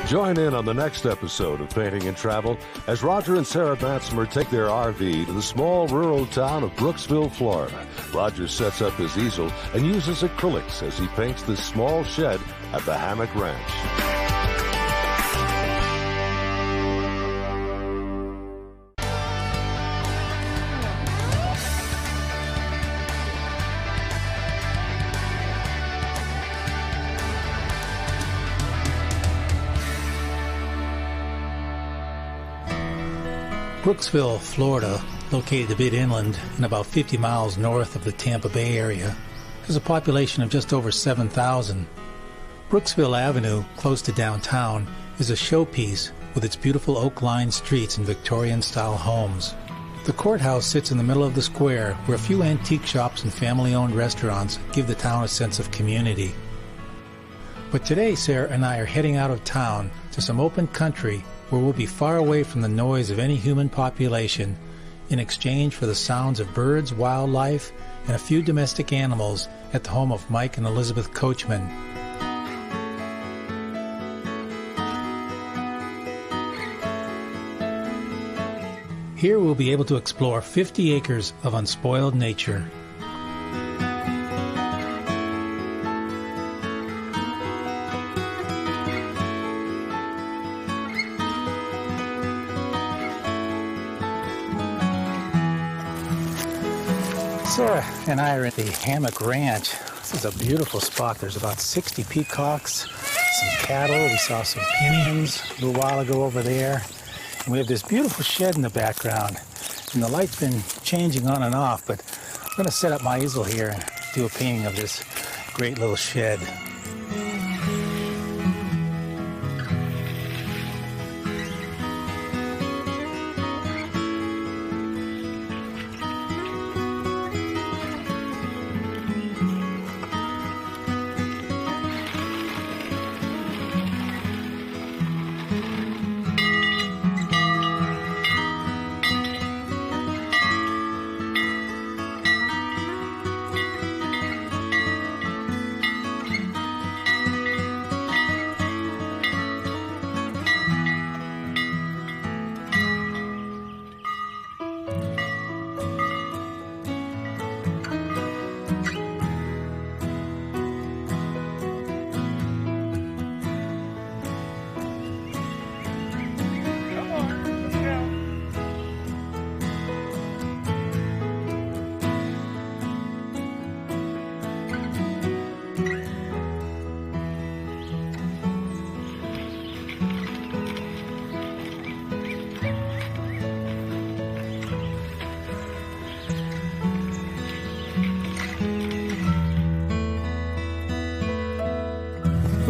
Join in on the next episode of Painting and Travel as Roger and Sarah Bansemer take their RV to the small rural town of Brooksville, Florida. Roger sets up his easel and uses acrylics as he paints this small shed at the Hammock Ranch. Brooksville, Florida, located a bit inland and about 50 miles north of the Tampa Bay area, has a population of just over 7,000. Brooksville Avenue, close to downtown, is a showpiece with its beautiful oak-lined streets and Victorian-style homes. The courthouse sits in the middle of the square, where a few antique shops and family-owned restaurants give the town a sense of community. But today, Sarah and I are heading out of town to some open country where we'll be far away from the noise of any human population in exchange for the sounds of birds, wildlife, and a few domestic animals at the home of Mike and Elizabeth Coachman. Here we'll be able to explore 50 acres of unspoiled nature. Sarah and I are at the Hammock Ranch. This is a beautiful spot. There's about 60 peacocks, some cattle. We saw some pigeons a little while ago over there. And we have this beautiful shed in the background. And the light's been changing on and off, but I'm going to set up my easel here and do a painting of this great little shed.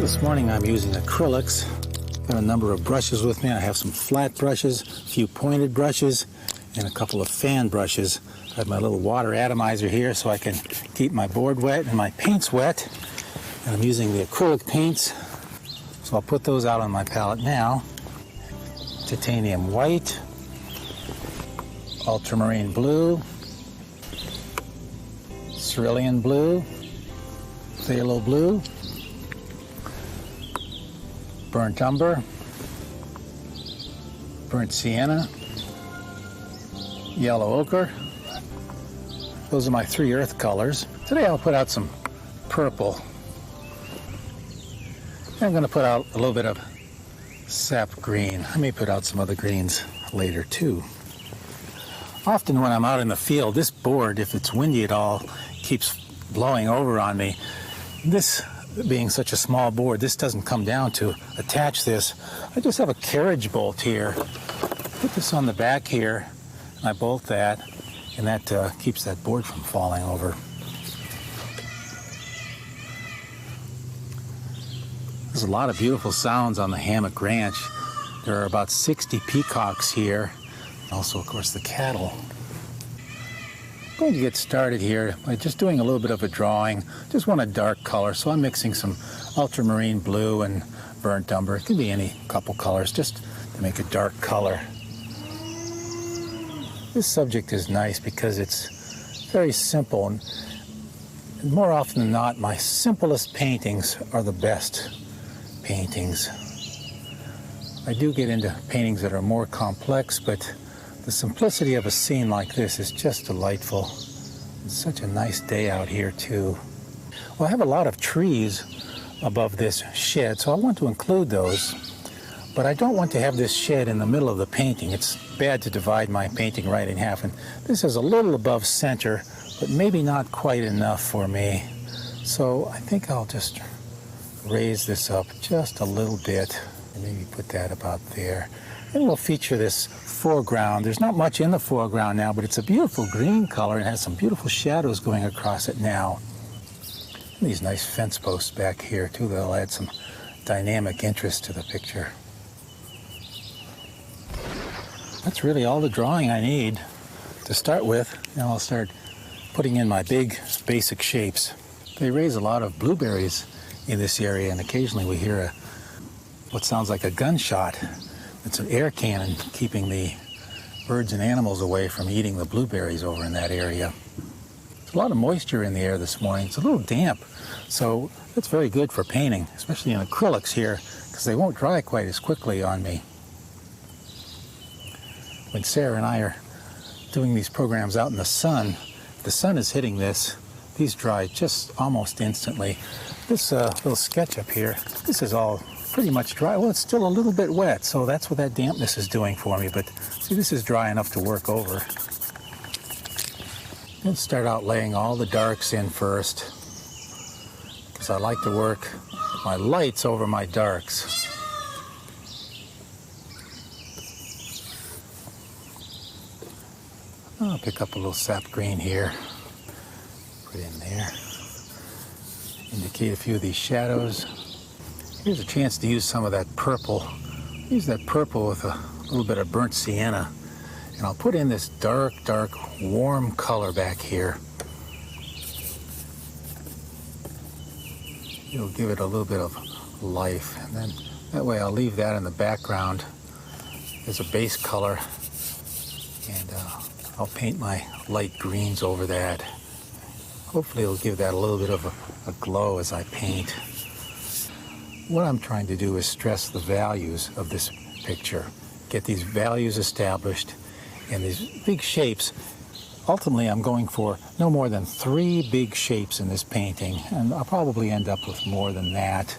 This morning I'm using acrylics. Got a number of brushes with me. I have some flat brushes, a few pointed brushes, and a couple of fan brushes. I have my little water atomizer here so I can keep my board wet and my paints wet. And I'm using the acrylic paints, so I'll put those out on my palette now. Titanium white, ultramarine blue, cerulean blue, phthalo blue, burnt umber, burnt sienna, yellow ochre. Those are my three earth colors. Today I'll put out some purple. I'm going to put out a little bit of sap green. I may put out some other greens later too. Often when I'm out in the field, this board, if it's windy at all, keeps blowing over on me. This being such a small board, this doesn't come down to attach this. I just have a carriage bolt here. Put this on the back here, and I bolt that, and that keeps that board from falling over. There's a lot of beautiful sounds on the Hammock Ranch. There are about 60 peacocks here. Also, of course, the cattle. I'm going to get started here by just doing a little bit of a drawing. Just want a dark color, so I'm mixing some ultramarine blue and burnt umber. It can be any couple colors, just to make a dark color. This subject is nice because it's very simple, and more often than not, my simplest paintings are the best paintings. I do get into paintings that are more complex, but the simplicity of a scene like this is just delightful. It's such a nice day out here, too. Well, I have a lot of trees above this shed, so I want to include those. But I don't want to have this shed in the middle of the painting. It's bad to divide my painting right in half. And this is a little above center, but maybe not quite enough for me. So I think I'll just raise this up just a little bit. And maybe put that about there. And we'll feature this foreground. There's not much in the foreground now, but it's a beautiful green color and has some beautiful shadows going across it now. And these nice fence posts back here too, that'll add some dynamic interest to the picture. That's really all the drawing I need to start with. Now I'll start putting in my big basic shapes. They raise a lot of blueberries in this area, and occasionally we hear what sounds like a gunshot. It's an air cannon keeping the birds and animals away from eating the blueberries over in that area. There's a lot of moisture in the air this morning. It's a little damp, so that's very good for painting, especially in acrylics here, because they won't dry quite as quickly on me. When Sarah and I are doing these programs out in the sun, if the sun is hitting this, these dry just almost instantly. This little sketch up here, this is all pretty much dry. Well, it's still a little bit wet, so that's what that dampness is doing for me. But see, this is dry enough to work over. Let's start out laying all the darks in first, because I like to work my lights over my darks. I'll pick up a little sap green here, put in there, indicate a few of these shadows. Here's a chance to use some of that purple. Use that purple with a little bit of burnt sienna. And I'll put in this dark, dark, warm color back here. It'll give it a little bit of life. And then that way I'll leave that in the background as a base color. And I'll paint my light greens over that. Hopefully it'll give that a little bit of a glow as I paint. What I'm trying to do is stress the values of this picture. Get these values established, and these big shapes. Ultimately, I'm going for no more than 3 big shapes in this painting, and I'll probably end up with more than that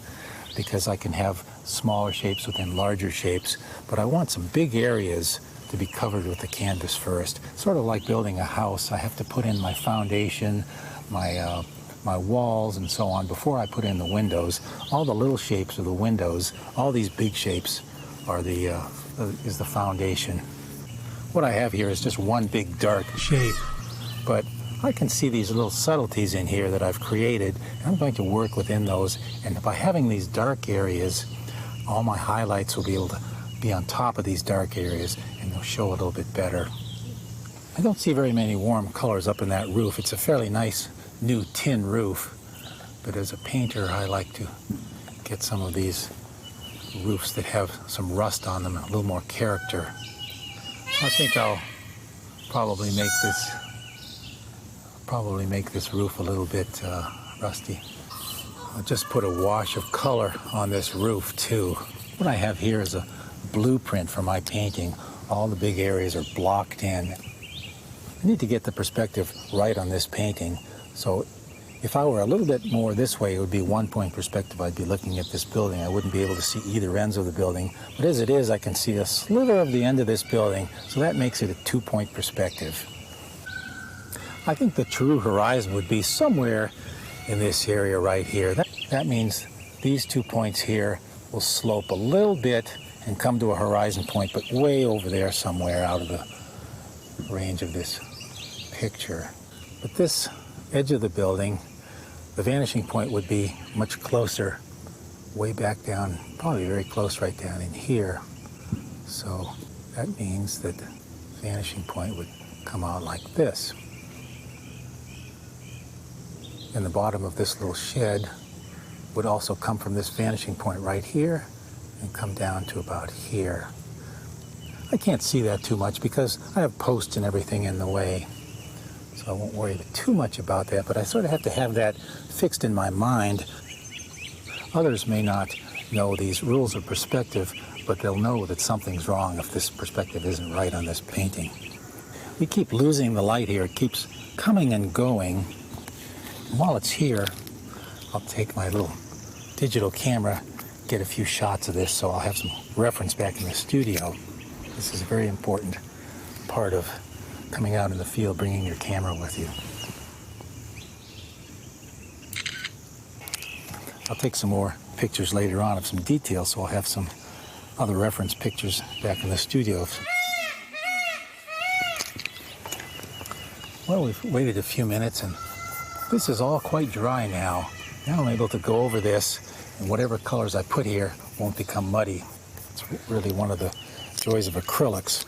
because I can have smaller shapes within larger shapes, but I want some big areas to be covered with the canvas first. Sort of like building a house. I have to put in my foundation, my walls and so on before I put in the windows. All the little shapes are the windows. All these big shapes are is the foundation. What I have here is just one big dark shape, but I can see these little subtleties in here that I've created, and I'm going to work within those. And by having these dark areas, all my highlights will be able to be on top of these dark areas, and they'll show a little bit better. I don't see very many warm colors up in that roof. It's a fairly nice new tin roof, but as a painter I like to get some of these roofs that have some rust on them and a little more character. I think I'll probably make this roof a little bit rusty. I'll just put a wash of color on this roof too. What I have here is a blueprint for my painting. All the big areas are blocked in. I need to get the perspective right on this painting. So if I were a little bit more this way, it would be one-point perspective. I'd be looking at this building. I wouldn't be able to see either ends of the building. But as it is, I can see a sliver of the end of this building, so that makes it a two-point perspective. I think the true horizon would be somewhere in this area right here. That means these 2 points here will slope a little bit and come to a horizon point, but way over there somewhere out of the range of this picture. But this edge of the building, the vanishing point would be much closer, way back down, probably very close right down in here. So that means that the vanishing point would come out like this. And the bottom of this little shed would also come from this vanishing point right here and come down to about here. I can't see that too much because I have posts and everything in the way. So I won't worry too much about that, but I sort of have to have that fixed in my mind. Others may not know these rules of perspective, but they'll know that something's wrong if this perspective isn't right on this painting. We keep losing the light here. It keeps coming and going. And while it's here, I'll take my little digital camera, get a few shots of this so I'll have some reference back in the studio. This is a very important part of coming out in the field, bringing your camera with you. I'll take some more pictures later on of some details, so I'll have some other reference pictures back in the studio. Well, we've waited a few minutes and this is all quite dry now. Now I'm able to go over this, and whatever colors I put here won't become muddy. It's really one of the joys of acrylics.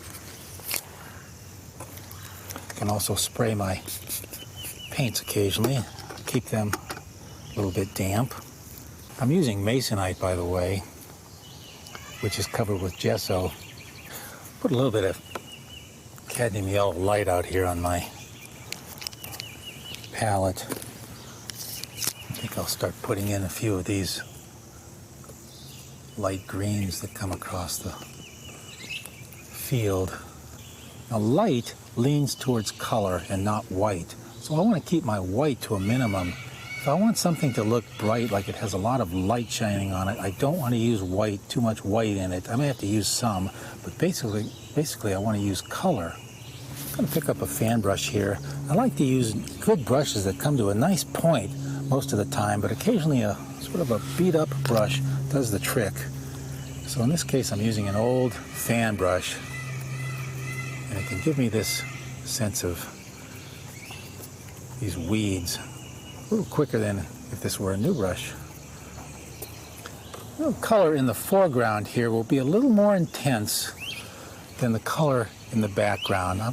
I can also spray my paints occasionally, keep them a little bit damp. I'm using masonite, by the way, which is covered with gesso. Put a little bit of cadmium yellow light out here on my palette. I think I'll start putting in a few of these light greens that come across the field. Now, light leans towards color and not white, so I want to keep my white to a minimum. If I want something to look bright, like it has a lot of light shining on it, I don't want to use white, too much white in it. I may have to use some, but basically I want to use color. I'm going to pick up a fan brush here. I like to use good brushes that come to a nice point most of the time, but occasionally a sort of a beat up brush does the trick. So in this case, I'm using an old fan brush, and it can give me this sense of these weeds a little quicker than if this were a new brush. The color in the foreground here will be a little more intense than the color in the background. I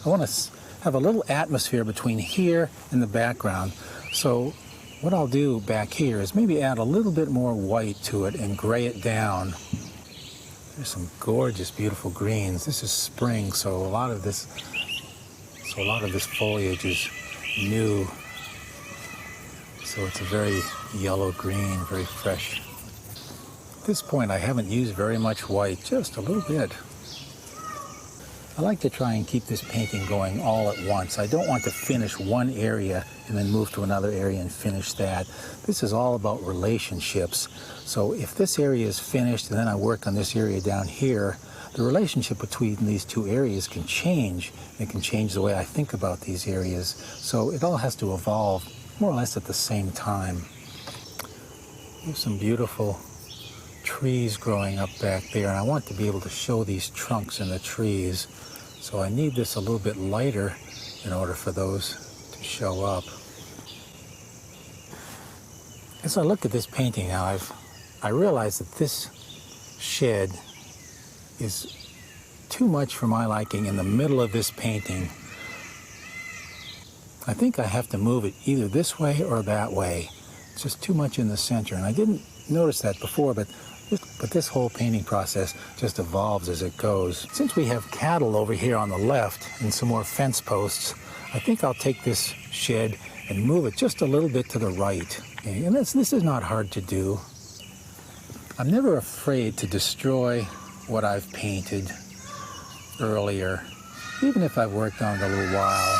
want to have a little atmosphere between here and the background. So what I'll do back here is maybe add a little bit more white to it and gray it down. There's some gorgeous, beautiful greens. This is spring, so a lot of this foliage is new. So it's a very yellow green, very fresh. At this point, I haven't used very much white, just a little bit. I like to try and keep this painting going all at once. I don't want to finish one area and then move to another area and finish that. This is all about relationships. So if this area is finished and then I work on this area down here, the relationship between these two areas can change. It can change the way I think about these areas. So it all has to evolve more or less at the same time. There's some beautiful trees growing up back there, and I want to be able to show these trunks in the trees. So I need this a little bit lighter in order for those to show up. As I look at this painting now, I realize that this shed is too much for my liking in the middle of this painting. I think I have to move it either this way or that way. It's just too much in the center, and I didn't notice that before, but this whole painting process just evolves as it goes. Since we have cattle over here on the left and some more fence posts, I think I'll take this shed and move it just a little bit to the right. And this is not hard to do. I'm never afraid to destroy what I've painted earlier, even if I've worked on it a little while.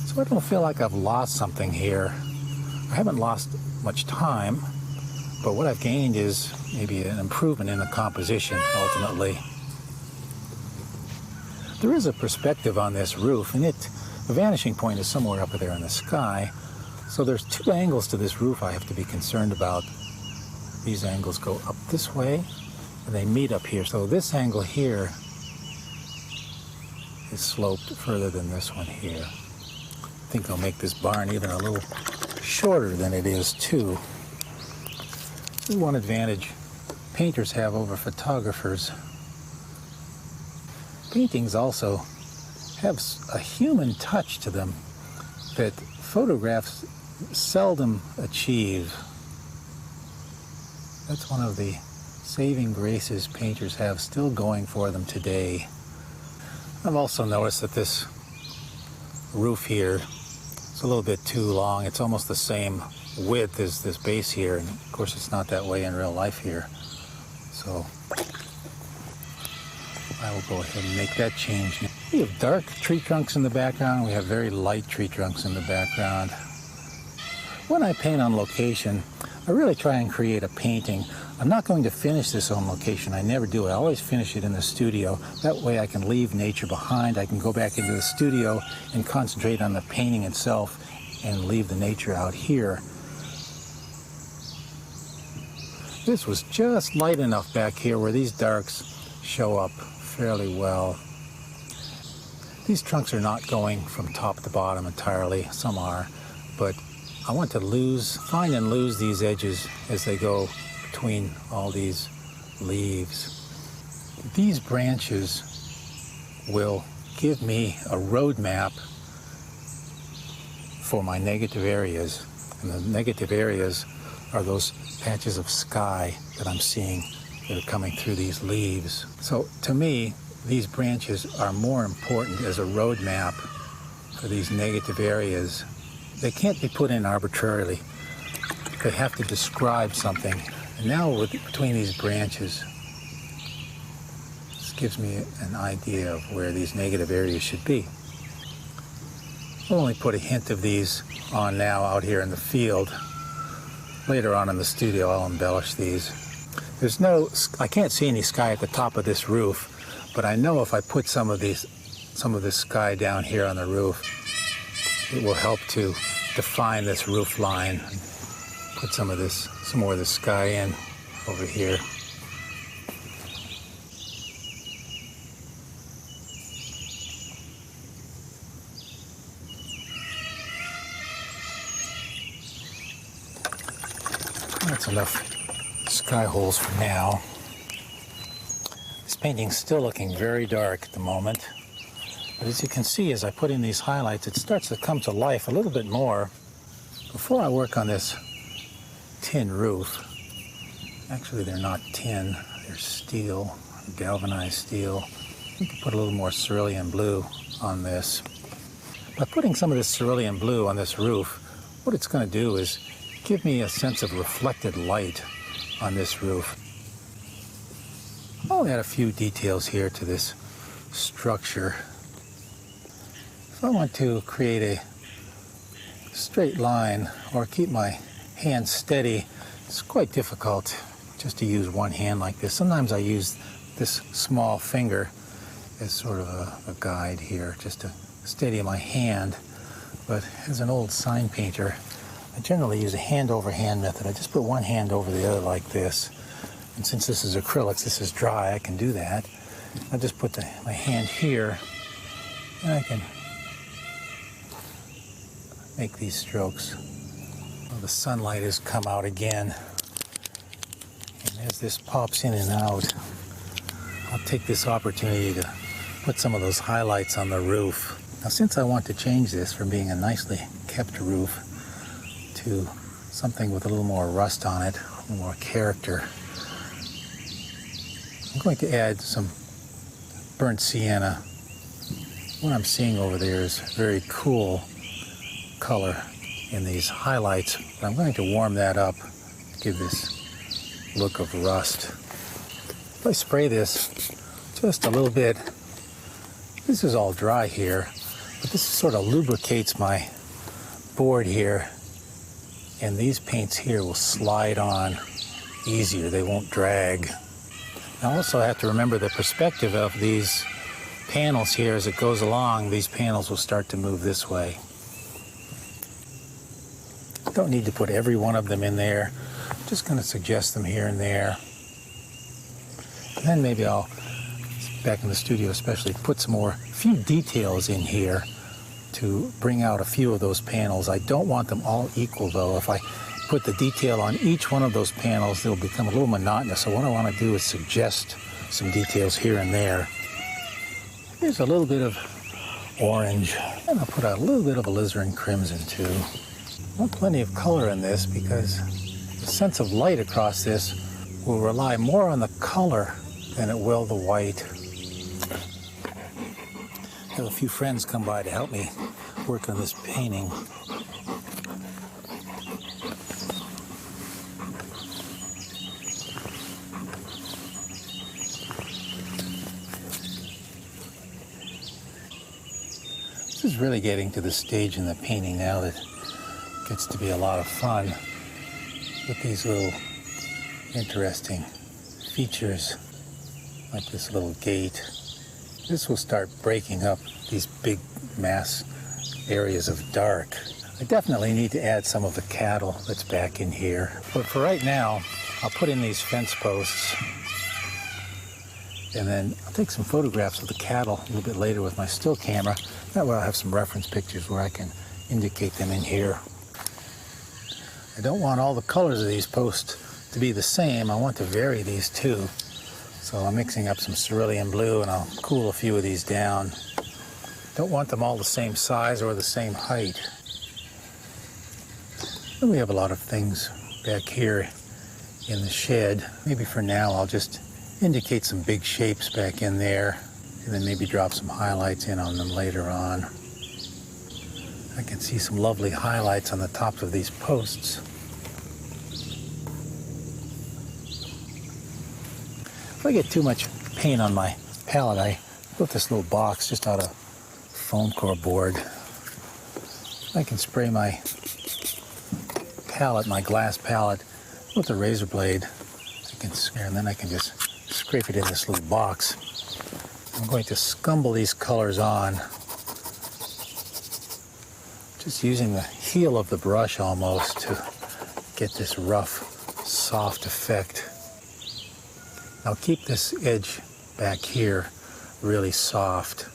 So I don't feel like I've lost something here. I haven't lost much time, but what I've gained is maybe an improvement in the composition ultimately. There is a perspective on this roof, and the vanishing point is somewhere up there in the sky. So there's two angles to this roof I have to be concerned about. These angles go up this way, and they meet up here. So this angle here is sloped further than this one here. I think I'll make this barn even a little shorter than it is too. This is one advantage painters have over photographers. Paintings also have a human touch to them that photographs seldom achieve. That's one of the saving graces painters have still going for them today. I've also noticed that this roof here. It's a little bit too long. It's almost the same width as this base here, and of course it's not that way in real life here. So I will go ahead and make that change. We have dark tree trunks in the background. We have very light tree trunks in the background. When I paint on location, I really try and create a painting. I'm not going to finish this on location. I never do. I always finish it in the studio. That way I can leave nature behind. I can go back into the studio and concentrate on the painting itself and leave the nature out here. This was just light enough back here where these darks show up fairly well. These trunks are not going from top to bottom entirely. Some are, but I want to find and lose these edges as they go between all these leaves. These branches will give me a roadmap for my negative areas. And the negative areas are those patches of sky that I'm seeing that are coming through these leaves. So to me, these branches are more important as a roadmap for these negative areas. They can't be put in arbitrarily. They have to describe something. And now between these branches, this gives me an idea of where these negative areas should be. I'll only put a hint of these on now out here in the field. Later on in the studio, I'll embellish these. I can't see any sky at the top of this roof, but I know if I put some of this sky down here on the roof, it will help to define this roof line. Put some more of this sky in over here. That's enough sky holes for now. This painting's still looking very dark at the moment. But as you can see, as I put in these highlights, it starts to come to life a little bit more. Before I work on this tin roof, actually they're not tin, they're steel, galvanized steel. You can put a little more cerulean blue on this. By putting some of this cerulean blue on this roof, what it's going to do is give me a sense of reflected light on this roof. I'll add a few details here to this structure. If I want to create a straight line or keep my hand steady, it's quite difficult just to use one hand like this. Sometimes I use this small finger as sort of a guide here, just to steady my hand. But as an old sign painter, I generally use a hand-over-hand method. I just put one hand over the other like this. And since this is acrylics, this is dry, I can do that. I just put my hand here, and I can make these strokes. Well, the sunlight has come out again. And as this pops in and out, I'll take this opportunity to put some of those highlights on the roof. Now, since I want to change this from being a nicely kept roof to something with a little more rust on it, a little more character, I'm going to add some burnt sienna. What I'm seeing over there is very cool color in these highlights, but I'm going to warm that up to give this look of rust. If I spray this just a little bit, this is all dry here, but this sort of lubricates my board here, and these paints here will slide on easier. They won't drag. I also have to remember the perspective of these panels here. As it goes along, these panels will start to move this way. Don't need to put every one of them in there. I'm just going to suggest them here and there. And then maybe I'll, back in the studio especially, put a few details in here to bring out a few of those panels. I don't want them all equal though. If I put the detail on each one of those panels, they'll become a little monotonous. So what I want to do is suggest some details here and there. Here's a little bit of orange, and I'll put a little bit of alizarin crimson too. I want plenty of color in this because the sense of light across this will rely more on the color than it will the white. I have a few friends come by to help me work on this painting. This is really getting to the stage in the painting now that gets to be a lot of fun with these little interesting features like this little gate. This will start breaking up these big mass areas of dark. I definitely need to add some of the cattle that's back in here. But for right now, I'll put in these fence posts and then I'll take some photographs of the cattle a little bit later with my still camera. That way I'll have some reference pictures where I can indicate them in here. I don't want all the colors of these posts to be the same. I want to vary these too. So I'm mixing up some cerulean blue and I'll cool a few of these down. Don't want them all the same size or the same height. And we have a lot of things back here in the shed. Maybe for now I'll just indicate some big shapes back in there and then maybe drop some highlights in on them later on. I can see some lovely highlights on the tops of these posts. If I get too much paint on my palette, I built this little box just out of foam core board. I can spray my palette, my glass palette, with a razor blade. And then I can just scrape it in this little box. I'm going to scumble these colors on, just using the heel of the brush almost to get this rough, soft effect. I'll keep this edge back here really soft.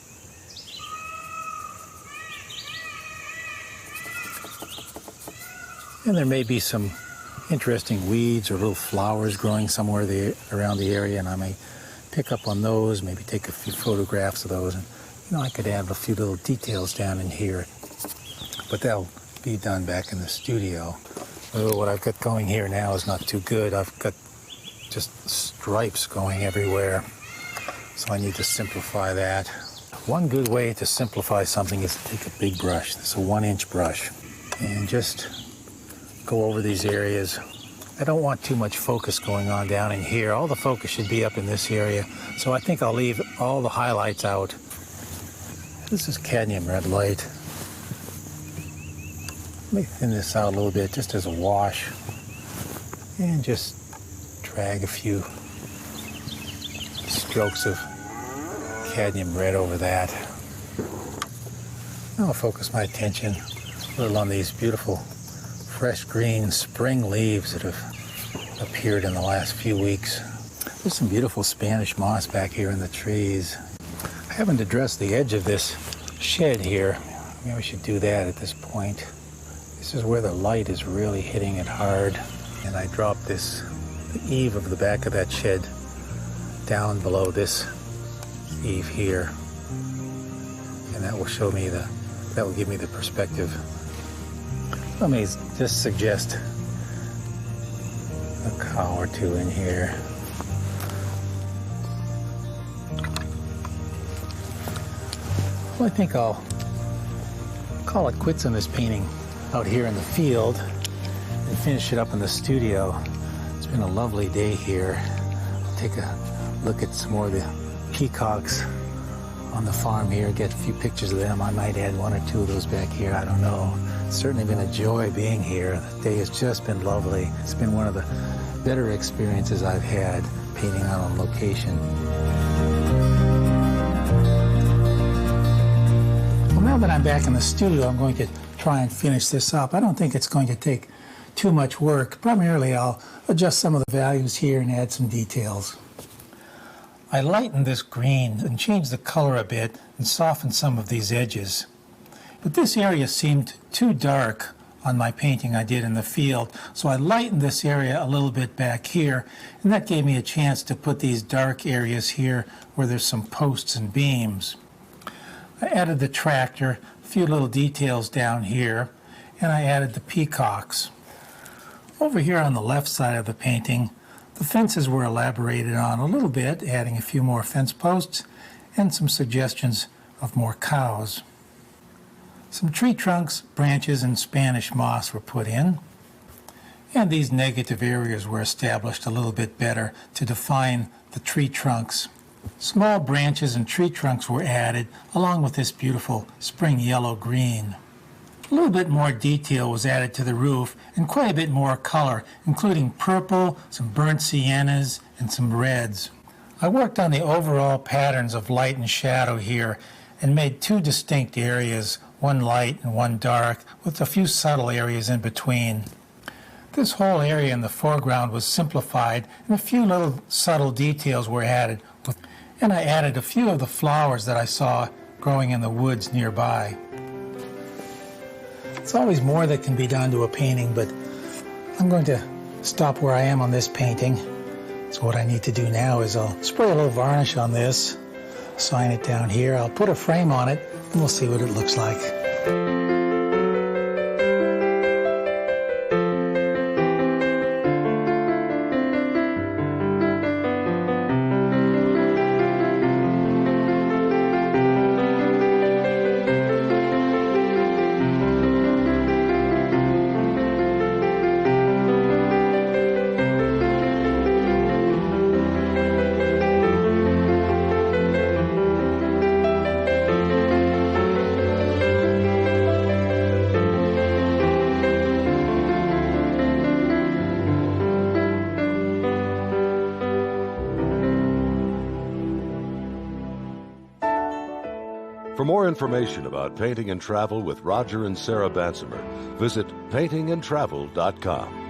And there may be some interesting weeds or little flowers growing somewhere around the area, and I may pick up on those, maybe take a few photographs of those, and I could add a few little details down in here. But that'll be done back in the studio. Oh, what I've got going here now is not too good. I've got just stripes going everywhere, so I need to simplify that. One good way to simplify something is to take a big brush. This is a 1-inch brush, and just go over these areas. I don't want too much focus going on down in here. All the focus should be up in this area, so I think I'll leave all the highlights out. This is cadmium red light. Let me thin this out a little bit just as a wash, and just drag a few strokes of cadmium red over that. Now I'll focus my attention a little on these beautiful fresh green spring leaves that have appeared in the last few weeks. There's some beautiful Spanish moss back here in the trees. I haven't addressed the edge of this shed here. Maybe we should do that at this point. This is where the light is really hitting it hard, and I dropped the eave of the back of that shed down below this eave here, and that will show me that will give me the perspective. Let me just suggest a cow or two in here. Well, I think I'll call it quits on this painting out here in the field and finish it up in the studio. It's been a lovely day here. I'll take a look at some more of the peacocks on the farm here, get a few pictures of them. I might add 1 or 2 of those back here, I don't know. It's certainly been a joy being here. The day has just been lovely. It's been one of the better experiences I've had painting out on location. Well, now that I'm back in the studio, I'm going to try and finish this up. I don't think it's going to take too much work. Primarily, I'll adjust some of the values here and add some details. I lightened this green and changed the color a bit and softened some of these edges. But this area seemed too dark on my painting I did in the field, so I lightened this area a little bit back here, and that gave me a chance to put these dark areas here where there's some posts and beams. I added the tractor, a few little details down here, and I added the peacocks. Over here on the left side of the painting, the fences were elaborated on a little bit, adding a few more fence posts and some suggestions of more cows. Some tree trunks, branches, and Spanish moss were put in, and these negative areas were established a little bit better to define the tree trunks. Small branches and tree trunks were added, along with this beautiful spring yellow-green. A little bit more detail was added to the roof, and quite a bit more color, including purple, some burnt siennas, and some reds. I worked on the overall patterns of light and shadow here, and made two distinct areas, one light and one dark, with a few subtle areas in between. This whole area in the foreground was simplified, and a few little subtle details were added, and I added a few of the flowers that I saw growing in the woods nearby. There's always more that can be done to a painting, but I'm going to stop where I am on this painting. So what I need to do now is I'll spray a little varnish on this, sign it down here, I'll put a frame on it, and we'll see what it looks like. For more information about painting and travel with Roger and Sarah Bansemer, visit paintingandtravel.com.